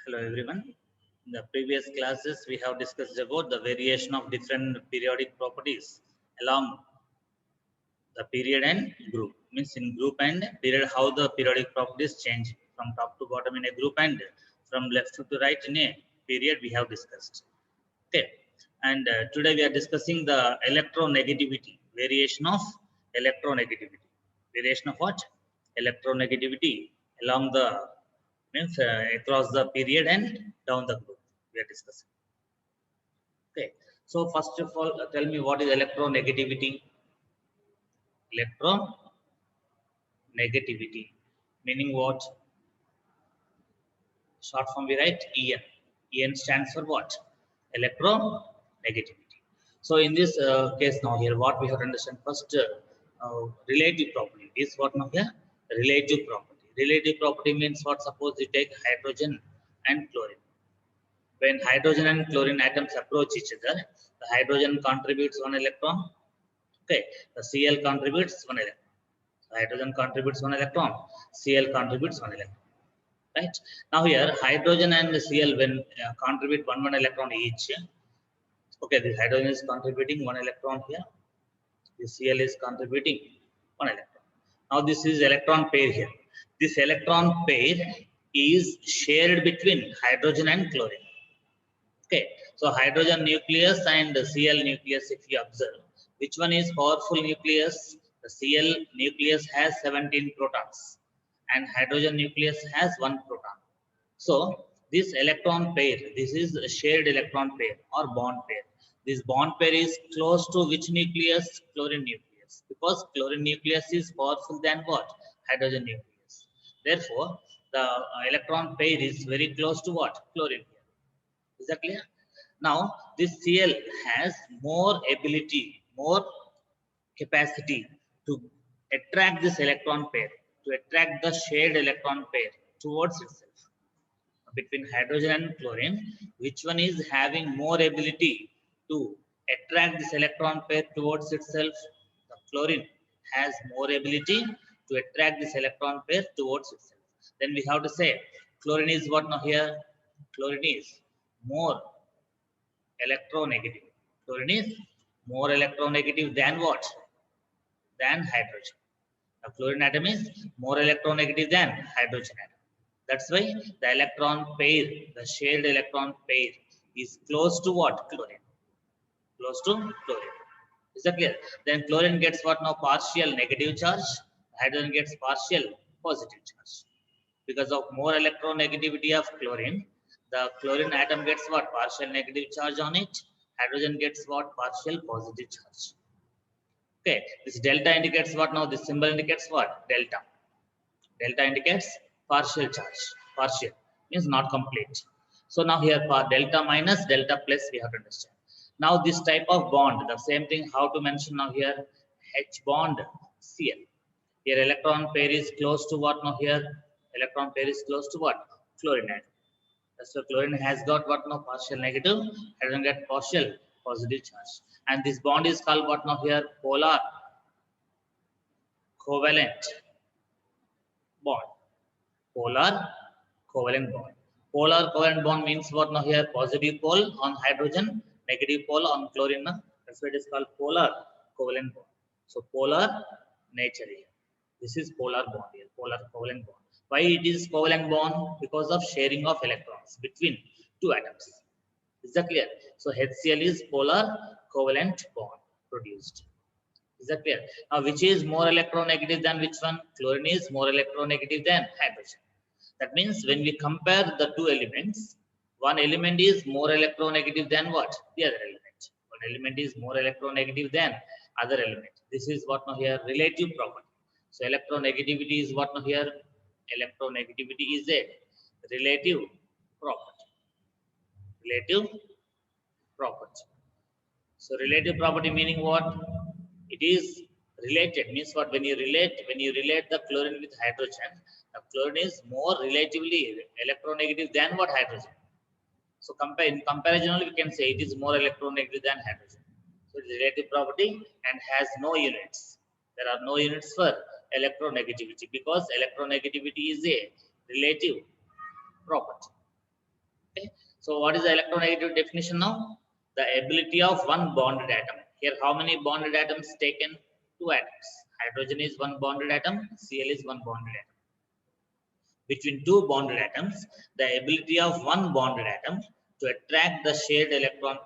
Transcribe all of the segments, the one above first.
Hello everyone. In the previous classes, we have discussed about the variation of different periodic properties along the period and group. Means in group and period, how the periodic properties change from top to bottom in a group and from left to right in a period we have discussed. Okay. And today we are discussing the electronegativity, variation of electronegativity. Variation of what? Electronegativity along the means across the period and down the group we are discussing. Okay, so first of all, tell me what is electronegativity. Electronegativity meaning what? Short form we write En. Stands for what? Electronegativity. So in this case now here, what we have to understand first, relative property is what now here? Relative property. Relative property means what? Suppose you take hydrogen and chlorine. When hydrogen and chlorine atoms approach each other, the hydrogen contributes one electron. Okay, the Cl contributes one electron. The hydrogen contributes one electron. Cl contributes one electron. Right. Now here, hydrogen and Cl when contribute one electron each. Okay, the hydrogen is contributing one electron here. The Cl is contributing one electron. Now this is electron pair here. This electron pair is shared between hydrogen and chlorine. Okay, so hydrogen nucleus and the Cl nucleus, if you observe, which one is powerful nucleus? The Cl nucleus has 17 protons and hydrogen nucleus has 1 proton. So this electron pair, this is a shared electron pair or bond pair. This bond pair is close to which nucleus? Chlorine nucleus, because chlorine nucleus is powerful than what? Hydrogen nucleus. Therefore, the electron pair is very close to what? Chlorine. Is that clear? Now, this Cl has more ability, more capacity to attract this electron pair, to attract the shared electron pair towards itself. Between hydrogen and chlorine, which one is having more ability to attract this electron pair towards itself? The chlorine has more ability to attract this electron pair towards itself. Then we have to say chlorine is what now here? Chlorine is more electronegative. Chlorine is more electronegative than what? Than hydrogen. The chlorine atom is more electronegative than hydrogen atom. That's why the electron pair, the shared electron pair, is close to what? Chlorine. Close to chlorine. Is that clear? Then chlorine gets what now? Partial negative charge. Hydrogen gets partial positive charge. Because of more electronegativity of chlorine, the chlorine atom gets what? Partial negative charge on it. Hydrogen gets what? Partial positive charge. Okay, this delta indicates what now? This symbol indicates what? Delta. Delta indicates partial charge. Partial means not complete. So now here for delta minus, delta plus, we have to understand. Now this type of bond, the same thing, how to mention now here? H bond Cl. Here electron pair is close to what now here? Electron pair is close to what? Chlorine atom. So chlorine has got what now? Partial negative, hydrogen get partial positive charge. And this bond is called what now here? Polar covalent bond. Polar covalent bond. Polar covalent bond means what now here? Positive pole on hydrogen, negative pole on chlorine. That's why it is called polar covalent bond. So polar nature here. This is polar bond here, polar covalent bond. Why it is covalent bond? Because of sharing of electrons between two atoms. Is that clear? So HCl is polar covalent bond produced. Is that clear? Now, which is more electronegative than which one? Chlorine is more electronegative than hydrogen. That means when we compare the two elements, one element is more electronegative than what? The other element. One element is more electronegative than other element. This is what now here? Relative property. So electronegativity is what now here? Electronegativity is a relative property. Relative property. So relative property meaning what? It is related. Means what? When you relate the chlorine with hydrogen, the chlorine is more relatively electronegative than what? Hydrogen. So in comparison only we can say it is more electronegative than hydrogen. So it is relative property and has no units. There are no units for electronegativity because electronegativity is a relative property. Okay. So what is the electronegativity definition now? The ability of one bonded atom. Here, how many bonded atoms taken? Two atoms. Hydrogen is one bonded atom. Cl is one bonded atom. Between two bonded atoms, the ability of one bonded atom to attract the shared electron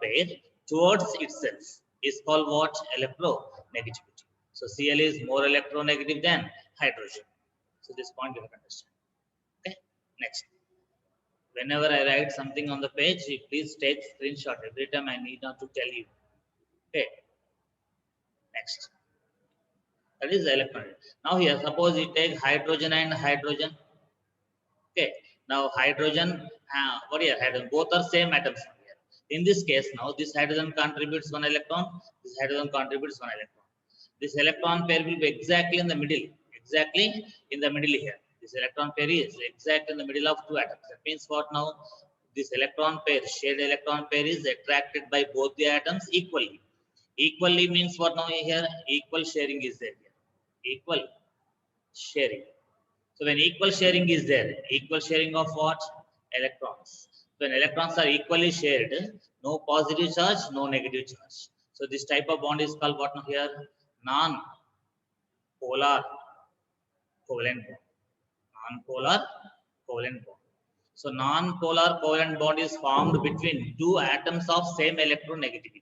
pair, towards itself is called what? Electronegativity. So Cl is more electronegative than hydrogen. So this point you have to understand. Okay. Next. Whenever I write something on the page, please take screenshot. Every time I need not to tell you. Okay. Next. That is the electron. Now here, suppose you take hydrogen and hydrogen. Okay. Now hydrogen, what is hydrogen? Both are same atoms here. In this case, now this hydrogen contributes one electron. This hydrogen contributes one electron. This electron pair will be exactly in the middle. Exactly in the middle here. This electron pair is exactly in the middle of two atoms. That means what now? This electron pair, shared electron pair, is attracted by both the atoms equally. Equally means what now here? Equal sharing is there here. Equal sharing. So when equal sharing is there, equal sharing of what? Electrons. When electrons are equally shared, no positive charge, no negative charge. So this type of bond is called what now here? Non-polar covalent bond. Non-polar covalent bond. So non-polar covalent bond is formed between two atoms of same electronegativity.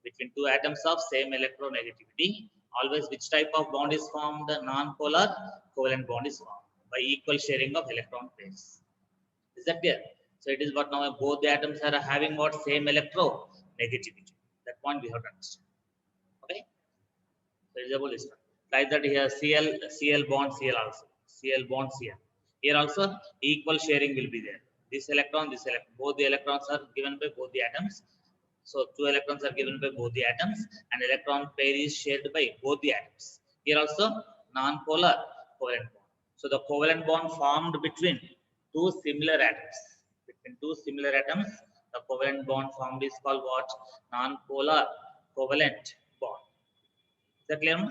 Between two atoms of same electronegativity, always which type of bond is formed? Non-polar covalent bond is formed by equal sharing of electron pairs. Is that clear? So it is what now both the atoms are having what? Same electronegativity. That point we have to understand. Okay. So it is about this one. Like that here, Cl bond Cl also. Cl bond Cl. Here also equal sharing will be there. This electron, both the electrons are given by both the atoms. So two electrons are given by both the atoms, and electron pair is shared by both the atoms. Here also non-polar covalent bond. So the covalent bond formed between two similar atoms. Between two similar atoms, the covalent bond formed is called what? Non-polar covalent bond. Is that clear?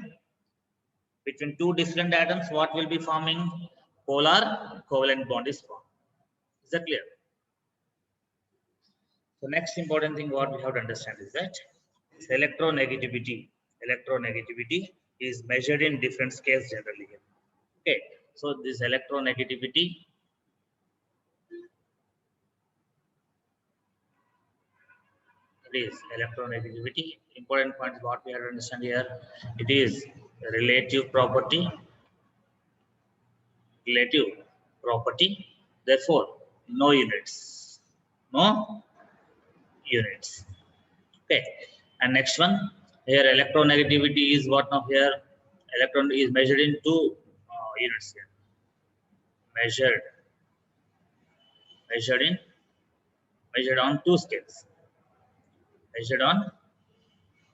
Between two different atoms, what will be forming? Polar covalent bond is formed. Is that clear? So next important thing what we have to understand is that electronegativity. Electronegativity is measured in different scales generally. Okay, so this electronegativity electronegativity. Important point is what we have to understand here. It is relative property. Relative property. Therefore, no units. No units. Okay, and next one here electronegativity is what now here electron is measured in two units here. Measured on two scales. Measured on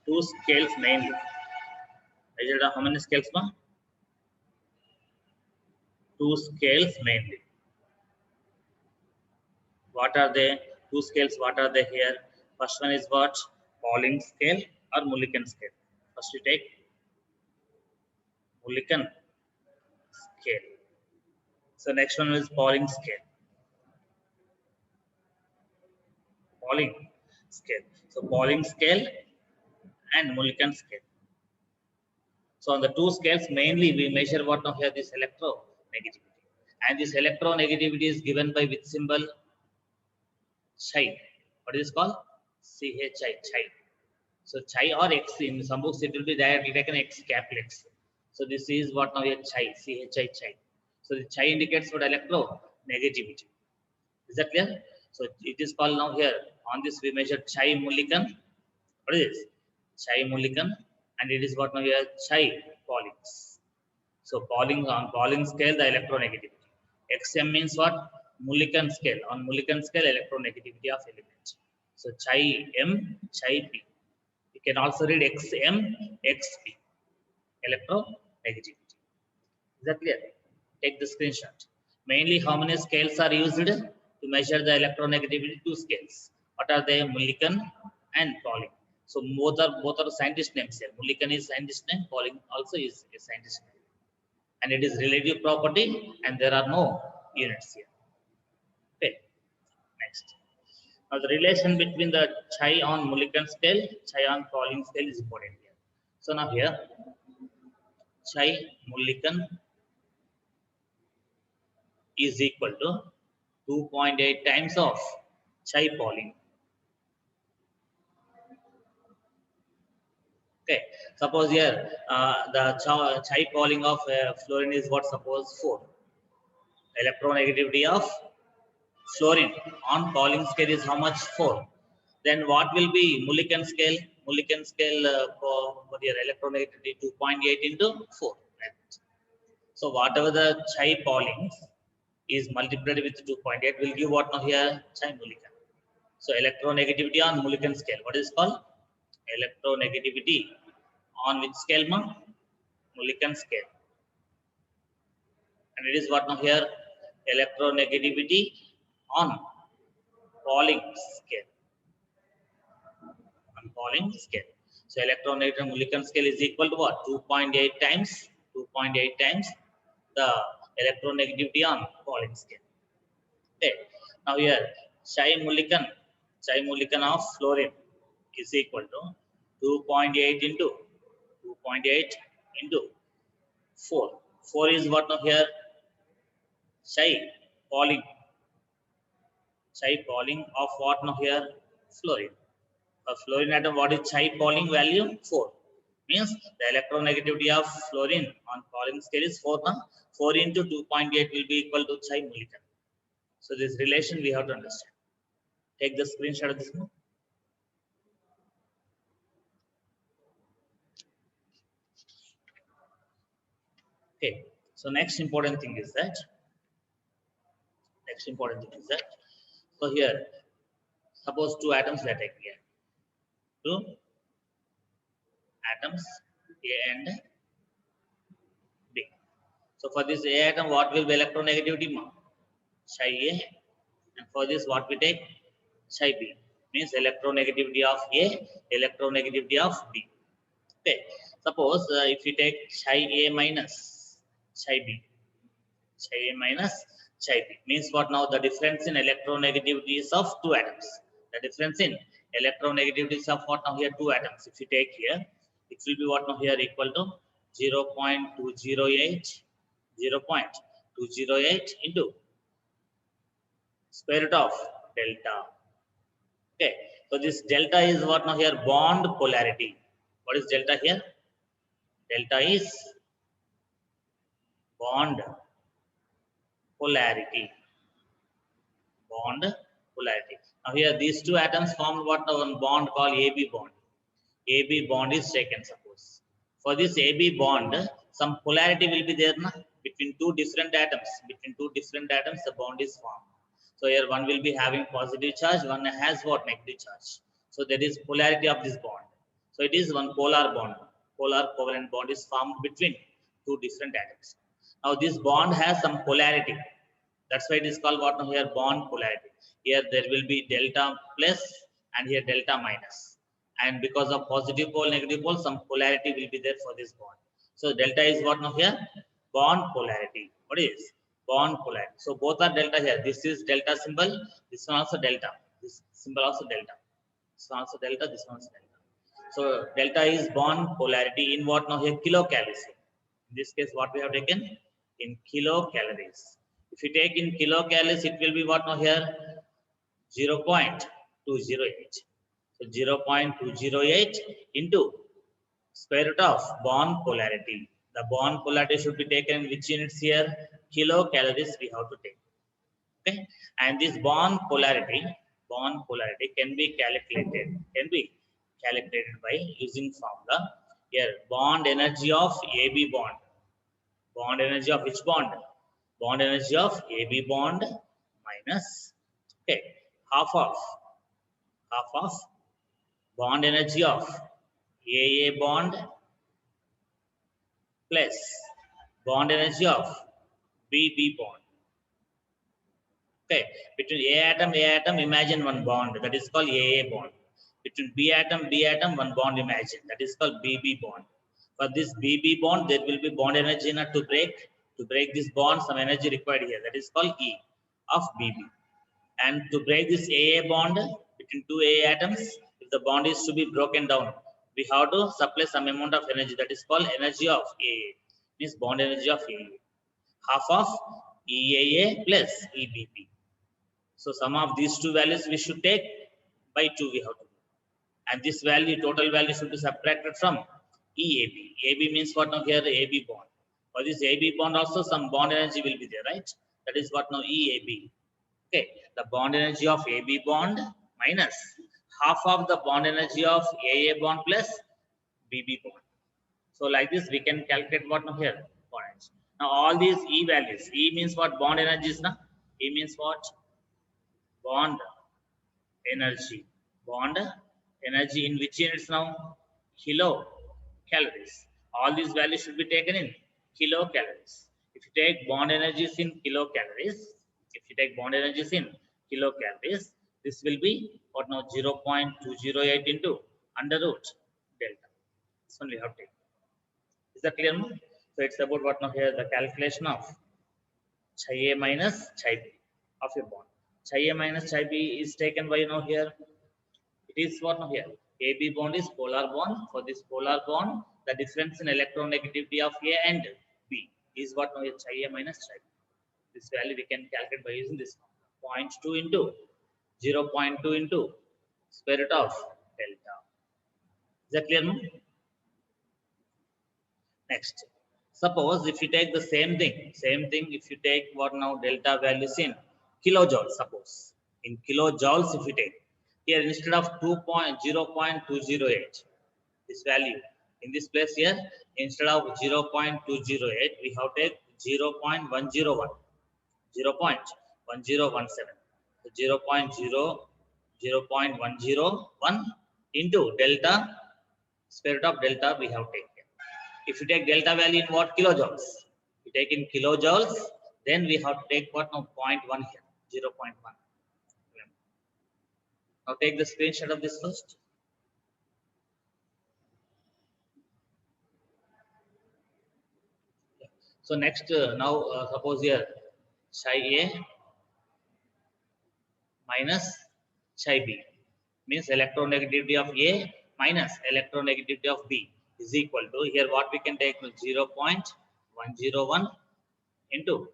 two scales mainly. Measured on how many scales now? Two scales mainly. What are they? Two scales. What are they here? First one is what? Pauling scale or Mulliken scale. First we take Mulliken scale. So next one is Pauling scale. Pauling scale. So Pauling scale and Mulliken scale. So on the two scales, mainly we measure what now here this electronegativity. And this electronegativity is given by which symbol? Chi. What is it called? CHI, chi. So chi or X, in some books it will be directly taken X, capital X. So this is what now here chi, CHI, chi. So the chi indicates what? Electronegativity. Is that clear? So it is called now here, on this we measure chi Mulliken. What is this? Chi Mulliken, and it is what now here chi Pauling's. So Pauling scale, the electronegativity. XM means what? Mulliken scale. On Mulliken scale, electronegativity of element. So chi M, chi P. You can also read XM, XP. Electronegativity. Is that clear? Take the screenshot. Mainly, how many scales are used to measure the electronegativity? Two scales. What are they? Mulliken and Pauling. So both are scientist names here. Mulliken is scientist name. Pauling also is a scientist name. And it is relative property, and there are no units here. Okay, next. Now the relation between the Chai-on-Mulliken scale, Chai-on-Pauling scale is important here. So now here, Chai-Mulliken is equal to 2.8 times of Chai-Pauling. Okay, suppose here the Chai-Pauling of fluorine is what? Suppose 4. Electronegativity of fluorine on Pauling scale is how much? 4. Then what will be Mulliken scale? Mulliken scale for your electronegativity 2.8 into 4. Right? So whatever the Chai-Pauling is multiplied with 2.8 will give what now here? Chai-Mulliken. So electronegativity on Mulliken scale. What is called? Electronegativity on which scale, ma? Mulliken scale. And it is what now here? Electronegativity on Pauling scale. On Pauling scale. So electronegativity Mulliken scale is equal to what? 2.8 times the electronegativity on Pauling scale. Okay. Now here Chai-Mulliken of fluorine is equal to 2.8 into 4. 4 is what now here? Chai-Pauling of what now here? Fluorine. A fluorine atom, what is Chai-Pauling value? 4. Means the electronegativity of fluorine on Pauling scale is 4. Now 4 into 2.8 will be equal to Chai-Mulliken. So this relation we have to understand. Take the screenshot of this one. Okay. So next important thing is that. So here, suppose 2 atoms we are taking here. 2 atoms, A and B. So for this A atom, what will be electronegativity? Chi A. And for this, what we take? Chi B. Means electronegativity of A, electronegativity of B. Okay. Suppose if we take Chi A minus Chi B. Chi A minus Chi B. Means what now? The difference in electronegativities of 2 atoms. The difference in electronegativities of what now here? 2 atoms. If we take here, it will be what now here? Equal to 0.208 into square root of delta. Okay, so this delta is what now here? Bond polarity. What is delta here? Delta is bond polarity. Bond polarity. Now here these 2 atoms formed what one bond called AB bond. AB bond is taken, suppose. For this AB bond, some polarity will be there na? Between 2 different atoms. Between 2 different atoms, the bond is formed. So here one will be having positive charge, one has what? Negative charge. So there is polarity of this bond. So it is one polar bond. Polar covalent bond is formed between 2 different atoms. Now this bond has some polarity. That's why it is called what now here? Bond polarity. Here there will be delta plus and here delta minus. And because of positive pole, negative pole, some polarity will be there for this bond. So delta is what now here? Bond polarity. What is? Bond polarity. So both are delta here. This is delta symbol. This one also delta. This symbol also delta. This one also delta. This one also delta. So delta is bond polarity in what now here? Kilocalories. In this case, what we have taken? In kilocalories. If you take in kilocalories, it will be what now here? 0.208. So 0.208 into square root of bond polarity. The bond polarity should be taken in which units here? Kilocalories we have to take. Okay, and this bond polarity can be calculated. By using formula. Here, bond energy of AB bond. Bond energy of which bond? Bond energy of AB bond minus half of bond energy of AA bond plus bond energy of BB bond. Okay, between A atom, imagine one bond that is called AA bond. Between B atom, one bond imagine that is called BB bond. For this BB bond, there will be bond energy enough to break To break this bond, some energy required here. That is called E of Bb. And to break this AA bond between two AA atoms, if the bond is to be broken down, we have to supply some amount of energy. That is called energy of AA. Means bond energy of AA. Half of EAA plus EBB. So sum of these two values we should take by 2 we have to do. And this value, total value should be subtracted from EAB. AB means what now here? AB bond. For this AB bond also some bond energy will be there, right? That is what now EAB. Okay, the bond energy of AB bond minus half of the bond energy of AA bond plus BB bond. So like this we can calculate what now here? Bond energy. Now all these E values, E means what? Bond energy is now. E means what? Bond energy. Bond energy in which units now? Kilocalories. All these values should be taken in kilocalories. If you take bond energies in kilocalories, this will be what now? 0.208 into under root delta. This one we have taken. Is that clear? So it's about what now here? The calculation of chi A minus chi B of a bond. Chi A minus chi B is taken by now here. It is what now here? AB bond is polar bond. For this polar bond, the difference in electronegativity of A and B is what now here? Chi A minus chi B. This value we can calculate by using this formula. 0.2 into 0.2 into square root of delta. Is that clear? No? Next, suppose if you take the same thing, if you take what now delta values in kilojoules, suppose in kilojoules, if you take here instead of 0.208, this value in this place here, instead of 0.208, we have take 0.101, 0.1017, so 0.101 into delta, square root of delta we have taken. If you take delta value in what? Kilojoules. You take in kilojoules, then we have to take what now? 0.1 here, 0.1. Now take the screenshot of this first. So next, now suppose here chi A minus chi B means electronegativity of A minus electronegativity of B is equal to, here what we can take 0.101 into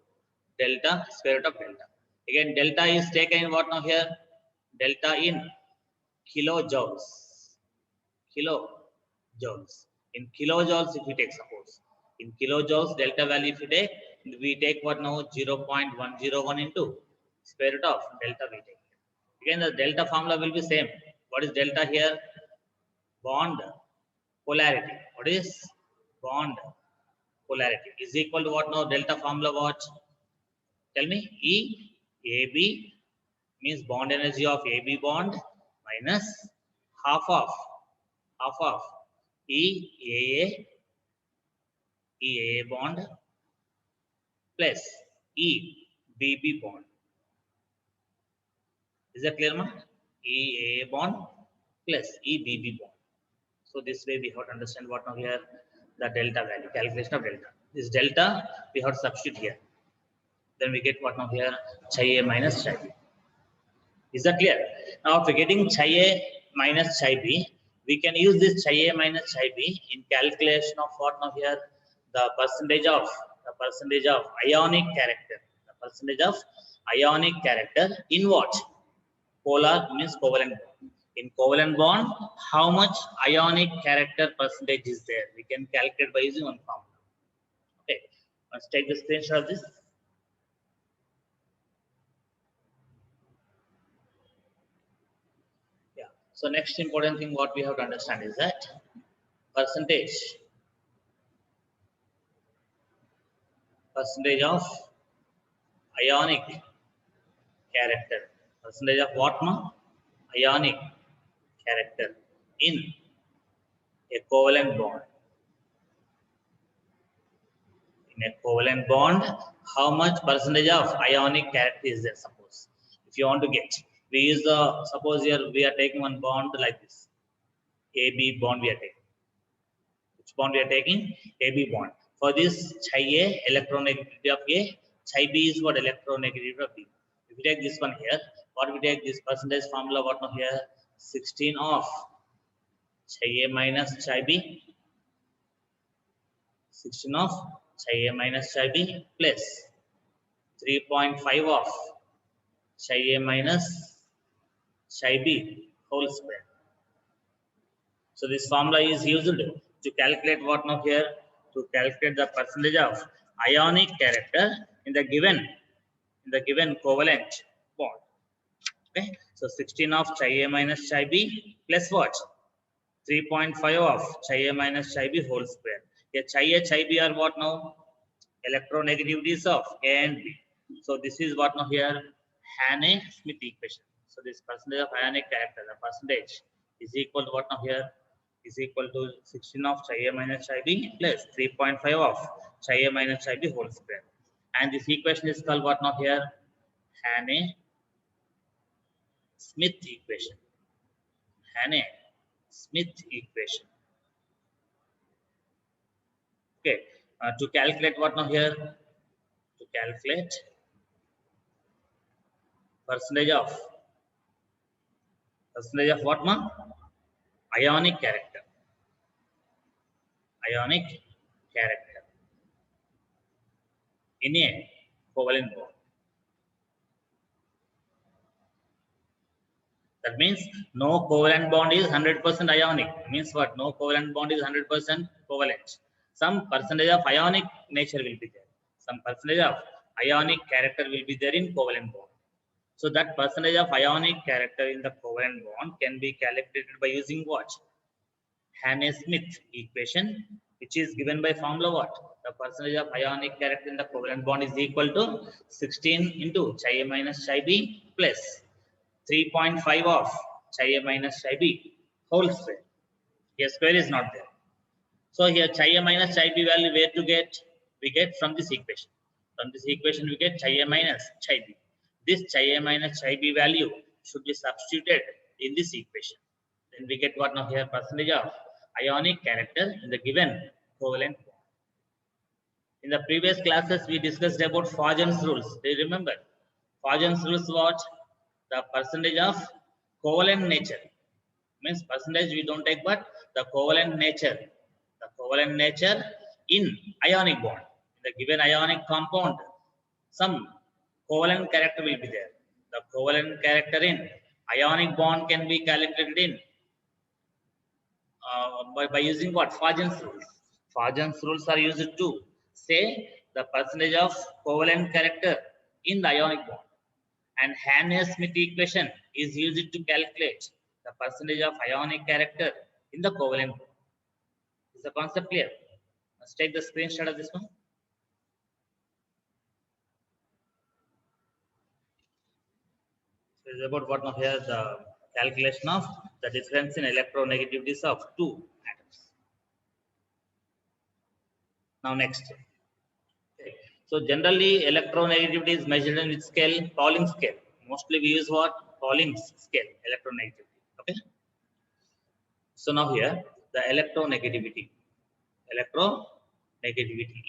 delta, square root of delta. Again delta is taken in what now here? Delta in kilojoules. In kilojoules if we take, suppose in kilojoules delta value if we take what now? 0.101 into square root of delta we take. Again the delta formula will be same. What is delta here? Bond polarity. What is bond polarity? Is equal to what now? Delta formula what? Tell me. EAB means bond energy of AB bond minus half of EAA bond plus EBB bond. Is that clear, ma? EAA bond plus EBB bond. So this way we have to understand what now here? The delta value, calculation of delta. This delta we have to substitute here. Then we get what now here? Chi A minus chi B. Is that clear? Now after getting chi A minus chi B, we can use this chi A minus chi B in calculation of what now here? The percentage of ionic character. The percentage of ionic character in what? Polar means covalent bond. In covalent bond, how much ionic character percentage is there? We can calculate by using one formula. Okay, let's take the screenshot of this. Yeah. So next important thing what we have to understand is that percentage of ionic character. Percentage of what, ma? Ionic character in a covalent bond. In a covalent bond, how much percentage of ionic character is there? Suppose if you want to get, we use the, suppose here we are taking one bond like this, AB bond we are taking. Which bond we are taking? AB bond. For this chi A, electronegativity of A, chi B is what? Electronegativity of B. If we take this one here, what we take this percentage formula, what now here? 16 of chi A minus chi B, 16 of chi A minus chi B plus 3.5 of chi A minus chi B whole square. So this formula is used to calculate what now here? To calculate the percentage of ionic character in the given covalent bond. Okay, so 16 of chi A minus chi B plus what? 3.5 of chi A minus chi B whole square. Here chi A, chi B are what now? Electronegativities of A and B. So this is what now here? Hannay-Smith equation. So this percentage of ionic character, the percentage is equal to what now here? Is equal to 16 of chi A minus chi B plus 3.5 of chi A minus chi B whole square. And this equation is called what now here? Hannay-Smith equation. Hannay-Smith equation. Okay, to calculate what now here? To calculate percentage of what now? Ionic character. Ionic character in a covalent bond. That means no covalent bond is 100% ionic. Means what? No covalent bond is 100% covalent. Some percentage of ionic nature will be there. Some percentage of ionic character will be there in covalent bond. So that percentage of ionic character in the covalent bond can be calculated by using what? Hannay-Smith equation, which is given by formula what? The percentage of ionic character in the covalent bond is equal to 16 into chi A minus chi B plus 3.5 of chi A minus chi B whole square. Here square is not there. So here chi A minus chi B value where to get? We get from this equation. From this equation we get chi A minus chi B. This chi A minus chi B value should be substituted in this equation. Then we get what now here? Percentage of ionic character in the given covalent bond. In the previous classes we discussed about Fajans rules. Do you remember? Fajans rules what? The percentage of covalent nature. Means percentage we don't take, but the covalent nature. The covalent nature in ionic bond. In the given ionic compound, some covalent character will be there. The covalent character in ionic bond can be calculated in by using what? Fajans rules. Fajans rules are used to say the percentage of covalent character in the ionic bond. And Hannay-Smith equation is used to calculate the percentage of ionic character in the covalent bond. Is the concept clear? Let's take the screenshot of this one. So it's about what now here? The calculation of the difference in electronegativities of two atoms. Now next. Okay. So generally electronegativity is measured in its scale, Pauling scale. Mostly we use what? Pauling scale, electronegativity. Okay. So now here the electronegativity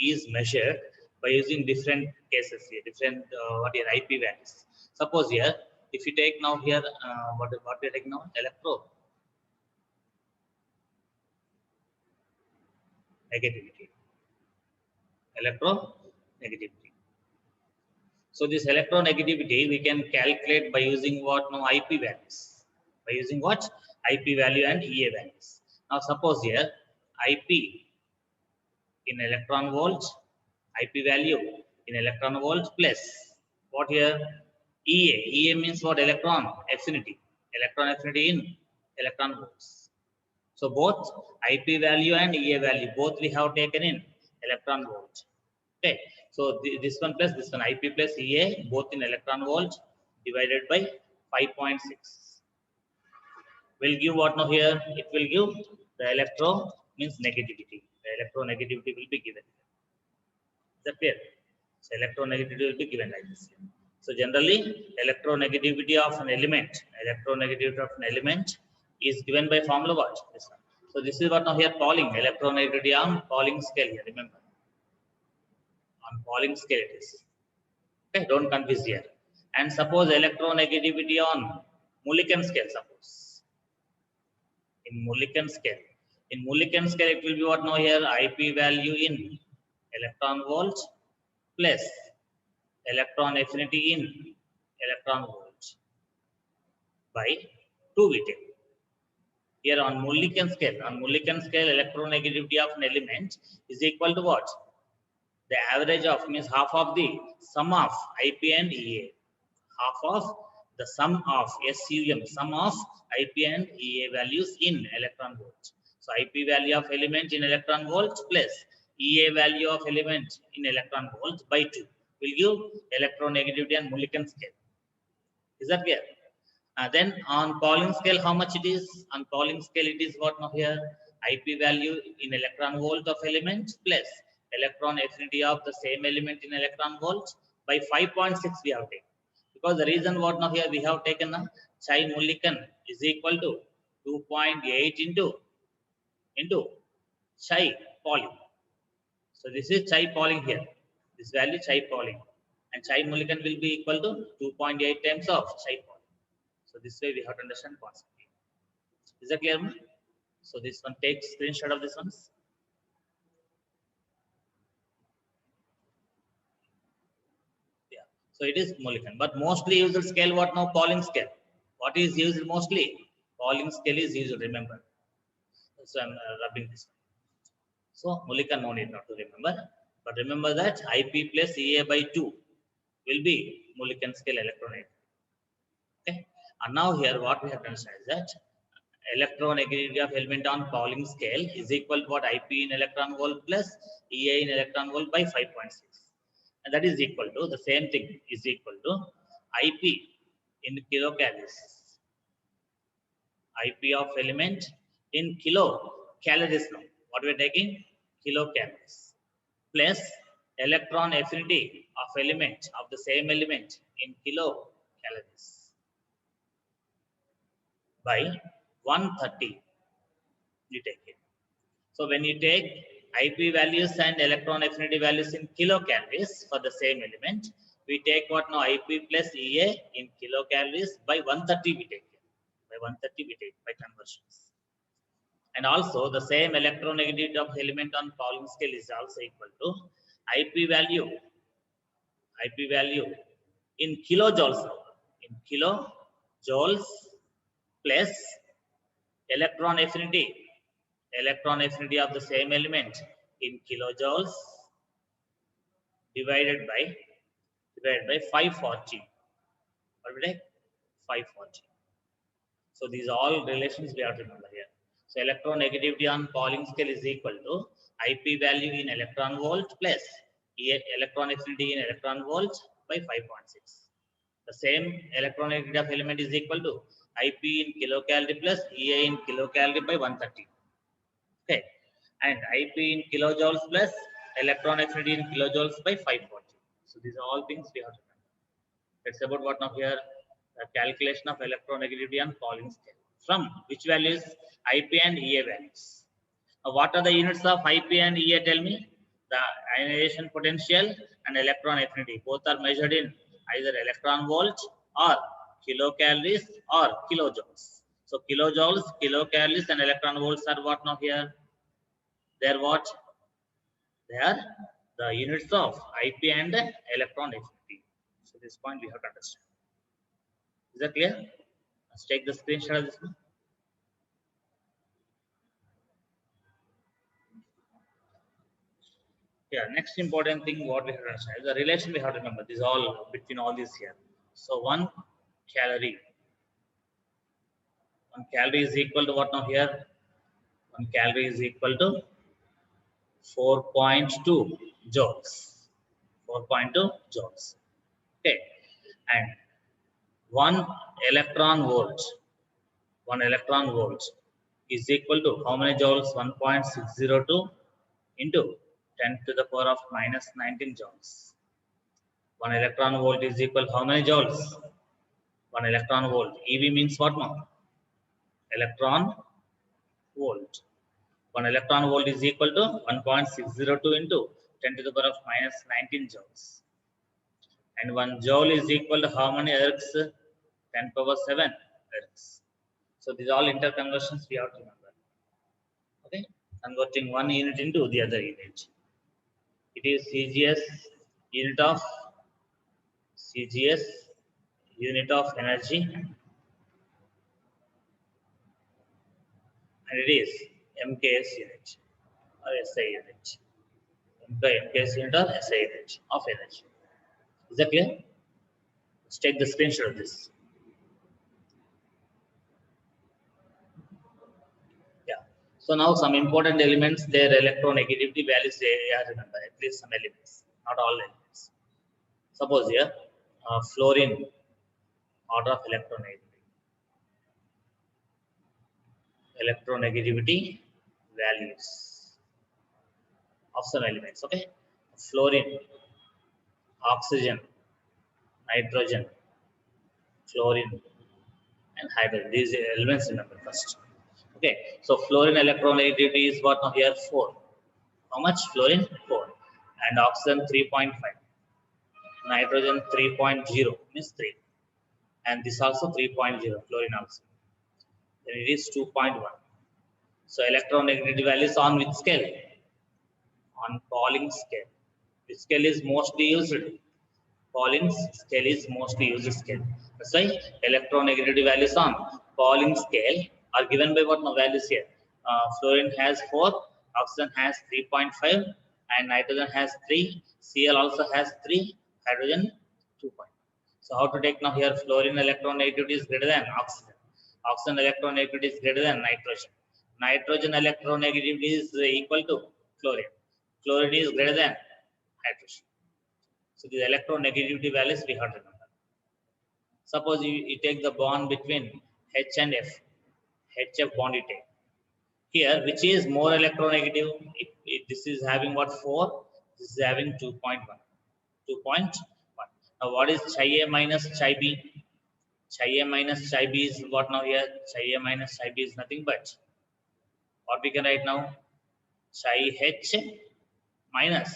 is measured by using different cases here, different what here IP values. Suppose here, if you take now here, what we are taking now? Electronegativity. So this electronegativity we can calculate by using what now? IP values. By using what? IP value and EA values. Now suppose here IP in electron volts, IP value in electron volts plus what here? EA. EA means what? Electron affinity in electron volts. So both IP value and EA value, both we have taken in electron volt. Okay. So this one plus this one, IP plus EA, both in electron volt divided by 5.6. Will give what now here? It will give the electro means negativity. The electronegativity will be given. Is that clear? So electronegativity will be given like this. So generally electronegativity of an element is given by formula what? This one. So this is what now here Pauling, electronegativity on Pauling scale here, remember. On Pauling scale it is. Okay, don't confuse here. And suppose electronegativity on Mulliken scale, suppose. In Mulliken scale. In Mulliken scale, it will be what now here? IP value in electron volt plus electron affinity in electron volt by 2 we take. Here on Mulliken scale, electronegativity of an element is equal to what? The average of means half of the sum of IP and EA. Half of the sum of SUM, sum of IP and EA values in electron volt. So IP value of element in electron volt plus EA value of element in electron volt by 2 will give electronegativity on Mulliken scale. Is that clear? Then on Pauling scale, how much it is? On Pauling scale, it is what now here? IP value in electron volt of element plus electron affinity of the same element in electron volt by 5.6 we have taken. Because the reason what now here we have taken Chai-Mulliken is equal to 2.8 into Chai-Pauling. So this is Chai-Pauling here. This value Chai-Pauling. And Chai-Mulliken will be equal to 2.8 times of Chai-Pauling. So this way we have to understand concept. Is that clear? So this one, take screenshot of this one. Yeah. So it is Mulliken, but mostly used scale what now? Pauling scale. What is used mostly? Pauling scale is used. Remember. So I'm rubbing this one. So Mulliken no need not to remember, but remember that IP plus EA by 2 will be Mulliken scale electronegativity. Okay. And now here what we have done is that electronegativity of element on Pauling scale is equal to what? IP in electron volt plus EA in electron volt by 5.6. And that is equal to the same thing is equal to IP in kilocalories. IP of element in kilocalories now. What we are taking? Kilocalories plus electron affinity of element of the same element in kilocalories by 130 you take it. So when you take IP values and electron affinity values in kilocalories for the same element, we take what now? IP plus EA in kilocalories by 130 we take it. By 130 we take by conversions. And also the same electronegativity of element on Pauling scale is also equal to IP value in kilojoules, in kilojoules plus electron affinity of the same element in kilojoules divided by 540. What will take? 540. So these are all relations we have to remember here. So electronegativity on Pauling scale is equal to IP value in electron volt plus electron affinity in electron volt by 5.6. The same electronegativity of element is equal to IP in kilocalorie plus EA in kilocalorie by 130. Okay, and IP in kilojoules plus electron affinity in kilojoules by 540. So these are all things we have to remember. It's about what now here? The calculation of electronegativity on Pauling scale. From which values? IP and EA values. Now, what are the units of IP and EA? Tell me. The ionization potential and electron affinity. Both are measured in either electron volt or kilocalories or kilojoules. So kilojoules, kilocalories, and electron volts are what now here? They are what? They are the units of IP and electron affinity. So this point we have to understand. Is that clear? Let's take the screenshot of this one. Yeah, next important thing what we have to understand is the relation we have to remember. This is all between all these here. So 1 calorie. 1 calorie is equal to what now here? 1 calorie is equal to 4.2 joules. 4.2 joules. Okay. And 1 electron volt. 1 electron volt is equal to how many joules? 1.602 into 10 to the power of minus 19 joules. 1 electron volt is equal to how many joules? 1 electron volt. EV means what now? Electron volt. 1 electron volt is equal to 1.602 into 10 to the power of minus 19 joules. And 1 joule is equal to how many ergs? 10 power 7 ergs. So these are all interconversions we have to remember. Okay, converting one unit into the other unit. It is CGS unit of energy, and it is MKS unit or SI unit. MKS unit or SI unit of energy. Is that clear? Let's take the screenshot of this. Yeah. So now some important elements, their electronegativity values, they are remember at least some elements, not all elements. Suppose here, fluorine order of electronegativity values of some elements. Okay, fluorine, oxygen, nitrogen, chlorine, and hydrogen. These elements remember first. Okay, so fluorine electronegativity is what now here 4. How much? Fluorine 4, and oxygen 3.5, nitrogen 3.0 means 3, and this also 3.0 fluorine oxygen. Then it is 2.1. So electronegativity values on which scale? On Pauling scale. Which scale is mostly used? Pauling scale is mostly used scale. That's why electronegativity values on Pauling scale are given by what now values here? Fluorine has 4, oxygen has 3.5, and nitrogen has 3. Cl also has 3, hydrogen 2. So how to take now here? Fluorine electronegativity is greater than oxygen. Oxygen electronegativity is greater than nitrogen. Nitrogen electronegativity is equal to fluorine. Fluorine is greater than hydrogen. So the electronegativity values we have to remember. Suppose you take the bond between H and F. HF bond you take. Here, which is more electronegative? This is having what? 4. This is having 2.1. 2.1. Now what is chi A minus chi B? Chi A minus chi B is what now here? Chi A minus chi B is nothing but what we can write now? Chi H minus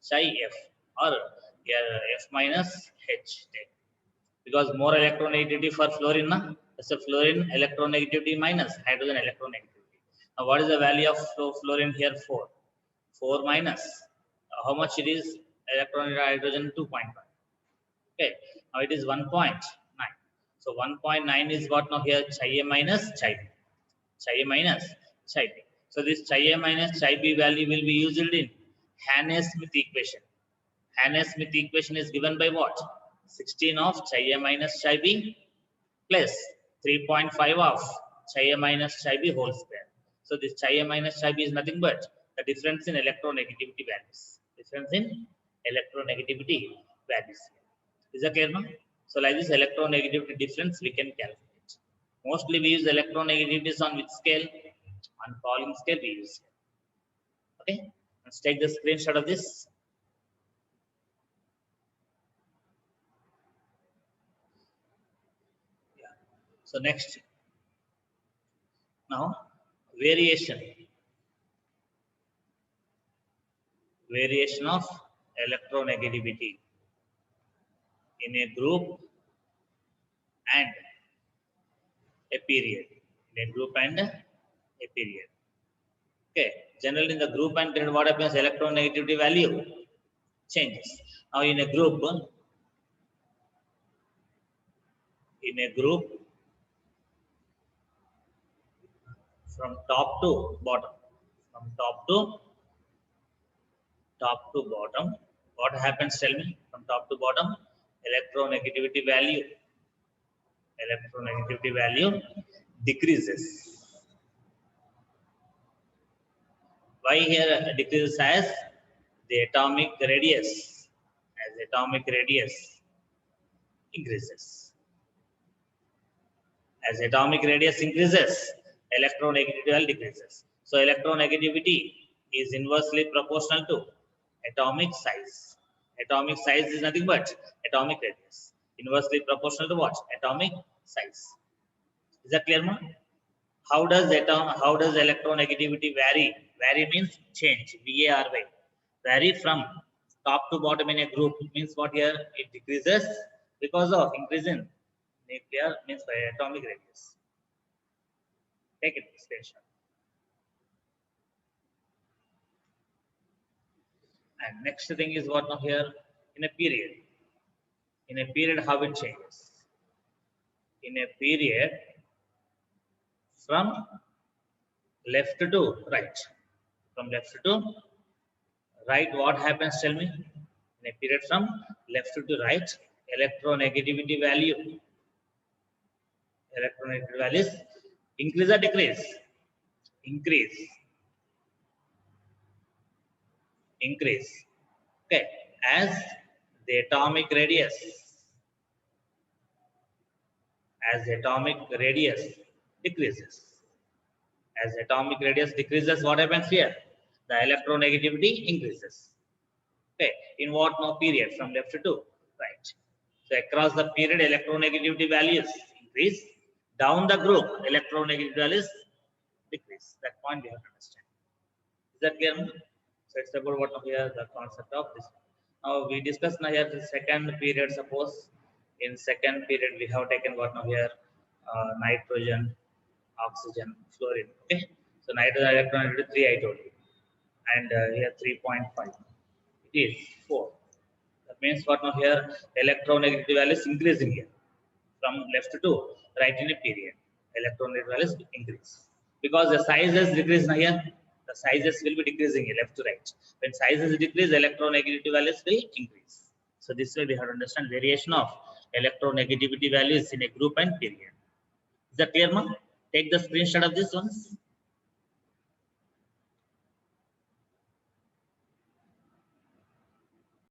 chi F, or F minus H. Because more electronegativity for fluorine, that's a fluorine electronegativity minus hydrogen electronegativity. Now what is the value of fluorine here? 4. 4 minus how much it is? Electronegativity hydrogen 2.1. Okay, now it is 1.9. So 1.9 is what now here? Chi A minus chi B. Chi A minus chi B. So this chi A minus chi B value will be used in Hannes-Smith equation. Hannes-Smith equation is given by what? 16 of chi A minus chi B plus 3.5 of chi A minus chi B whole square. So this chi A minus chi B is nothing but the difference in electronegativity values. Difference in electronegativity values. Is that clear now? So like this electronegativity difference we can calculate. Mostly we use electronegativities on which scale? On Pauling scale we use. Okay, let's take the screenshot of this. Yeah. So next, now variation of electronegativity in a group and a period. In a group and a period. Okay. Generally in the group and period, what happens? Electronegativity value changes. Now in a group from top to bottom, what happens? Tell me. From top to bottom, electronegativity value decreases. Why here decreases? As the atomic radius increases. As atomic radius increases, electronegativity value decreases. So electronegativity is inversely proportional to atomic size. Atomic size is nothing but atomic radius. Inversely proportional to what? Atomic size. Is that clear, ma? How does electronegativity vary? Vary means change. VARY. vary from top to bottom in a group. It means what here? It decreases because of increase in nuclear means by atomic radius. Take it station. And next thing is what now here? In a period. In a period, how it changes? In a period, from left to right. From left to right, what happens? Tell me. In a period from left to right, electronegativity value. Electronegativity values increase or decrease? Increase. Increase. Okay. As the atomic radius. As the atomic radius decreases. As atomic radius decreases, what happens here? The electronegativity increases. Okay, in what now period? From left to right. So across the period, electronegativity values increase. Down the group, electronegativity values decrease. That point we have to understand. Is that clear? So it's about what now here the concept of this. Now we discussed now here the second period. Suppose in second period we have taken what now here nitrogen, oxygen, fluorine. Okay, so nitrogen electronegativity 3 I told you, and here 3.5. It is 4. That means what now here electronegativity value is increasing here from left to right in a period. Electronegativity values increase because the sizes decrease now here. The sizes will be decreasing here left to right. When sizes decrease, electronegativity values will increase. So this way we have to understand variation of electronegativity values in a group and period. Is that clear, ma'am? Take the screenshot of this ones.